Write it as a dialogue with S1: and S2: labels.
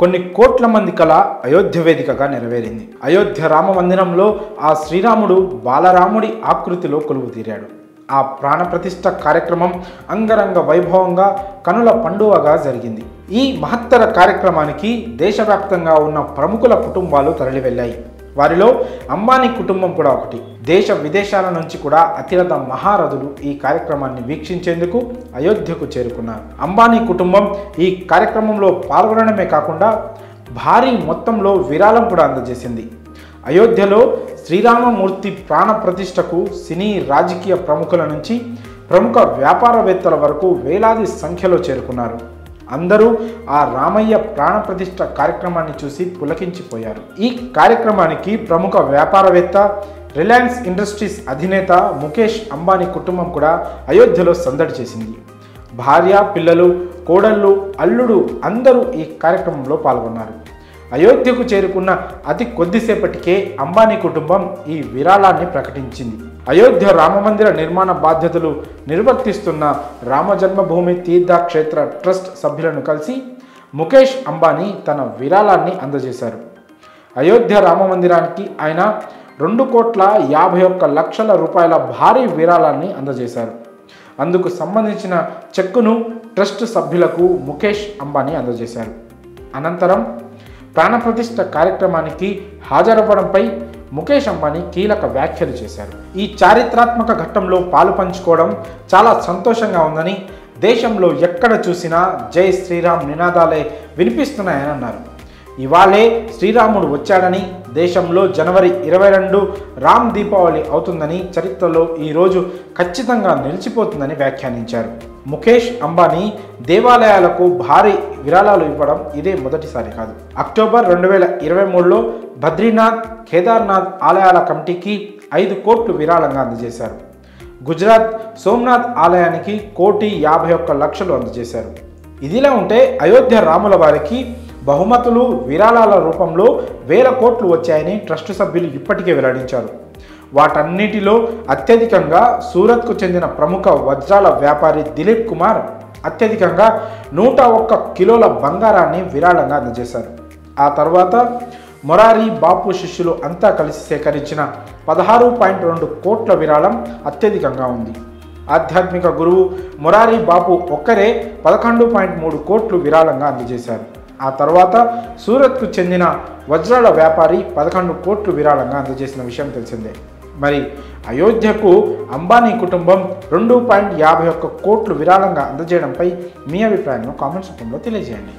S1: కొన్ని కోట్ల మంది కళ అయోధ్య వేదికగా నెరవేరింది. అయోధ్య రామ మందిరంలో ఆ శ్రీరాముడు బాలరాముడి ఆకృతిలో కొలువు తీరాడు. ఆ ప్రాణప్రతిష్ఠ కార్యక్రమం అంగరంగ వైభవంగా కనుల పండువగా జరిగింది. ఈ మహత్తర కార్యక్రమానికి దేశవ్యాప్తంగా ఉన్న ప్రముఖుల కుటుంబాలు తరలివెళ్లాయి. వారిలో అంబానీ కుటుంబం కూడా ఒకటి. దేశ విదేశాల నుంచి కూడా అతిరథ మహారథులు ఈ కార్యక్రమాన్ని వీక్షించేందుకు అయోధ్యకు చేరుకున్నారు. అంబానీ కుటుంబం ఈ కార్యక్రమంలో పాల్గొనడమే కాకుండా భారీ మొత్తంలో విరాళం కూడా అందజేసింది. అయోధ్యలో శ్రీరామమూర్తి ప్రాణ ప్రతిష్టకు సినీ రాజకీయ ప్రముఖుల నుంచి ప్రముఖ వ్యాపారవేత్తల వరకు వేలాది సంఖ్యలో చేరుకున్నారు. అందరూ ఆ రామయ్య ప్రాణప్రతిష్ఠ కార్యక్రమాన్ని చూసి పులకించిపోయారు. ఈ కార్యక్రమానికి ప్రముఖ వ్యాపారవేత్త, రిలయన్స్ ఇండస్ట్రీస్ అధినేత ముఖేష్ అంబానీ కుటుంబం కూడా అయోధ్యలో సందడి చేసింది. భార్య, పిల్లలు, కోడళ్ళు, అల్లుడు అందరూ ఈ కార్యక్రమంలో పాల్గొన్నారు. అయోధ్యకు చేరుకున్న అతి కొద్దిసేపటికే అంబానీ కుటుంబం ఈ విరాళాన్ని ప్రకటించింది. అయోధ్య రామమందిర నిర్మాణ బాధ్యతలు నిర్వర్తిస్తున్న రామజన్మభూమి తీర్థక్షేత్ర ట్రస్ట్ సభ్యులను కలిసి ముఖేష్ అంబానీ తన విరాళాన్ని అందజేశారు. అయోధ్య రామమందిరానికి ఆయన 2,51,00,000 రూపాయల భారీ విరాళాన్ని అందజేశారు. అందుకు సంబంధించిన చెక్కును ట్రస్ట్ సభ్యులకు ముఖేష్ అంబానీ అందజేశారు. అనంతరం ప్రాణప్రతిష్ఠ కార్యక్రమానికి హాజరవ్వడంపై ముఖేష్ అంబానీ కీలక వ్యాఖ్యలు చేశారు. ఈ చారిత్రాత్మక ఘట్టంలో పాలు పంచుకోవడం చాలా సంతోషంగా ఉందని, దేశంలో ఎక్కడ చూసినా జై శ్రీరామ్ నినాదాలే వినిపిస్తున్నాయని అన్నారు. ఇవాళే శ్రీరాముడు వచ్చాడని, దేశంలో జనవరి 22 రామ్ దీపావళి అవుతుందని, చరిత్రలో ఈరోజు ఖచ్చితంగా నిలిచిపోతుందని వ్యాఖ్యానించారు. ముఖేష్ అంబానీ దేవాలయాలకు భారీ విరాళాలు ఇవ్వడం ఇదే మొదటిసారి కాదు. అక్టోబర్ 2023లో బద్రీనాథ్, కేదార్నాథ్ ఆలయాల కమిటీకి 5 కోట్లు విరాళంగా అందజేశారు. గుజరాత్ సోమనాథ్ ఆలయానికి 1,51,00,000 అందజేశారు. ఇదిలా ఉంటే అయోధ్య రాముల వారికి బహుమతులు, విరాళాల రూపంలో వేల కోట్లు వచ్చాయని ట్రస్టు సభ్యులు ఇప్పటికే వెల్లడించారు. వాటన్నిటిలో అత్యధికంగా సూరత్కు చెందిన ప్రముఖ వజ్రాల వ్యాపారి దిలీప్ కుమార్ అత్యధికంగా 101 కిలోల బంగారాన్ని విరాళంగా అందజేశారు. ఆ తర్వాత మొరారి బాపు శిష్యులు అంతా కలిసి సేకరించిన 16.2 కోట్ల విరాళం అత్యధికంగా ఉంది. ఆధ్యాత్మిక గురువు మొరారి బాపు ఒక్కరే 11.3 కోట్లు విరాళంగా అందజేశారు. ఆ తర్వాత సూరత్కు చెందిన వజ్రాల వ్యాపారి 11 కోట్లు విరాళంగా అందజేసిన విషయం తెలిసిందే. మరి అయోధ్యకు అంబానీ కుటుంబం 2.51 కోట్లు విరాళంగా అందజేయడంపై మీ అభిప్రాయాలను కామెంట్స్ రూపంలో తెలియజేయండి.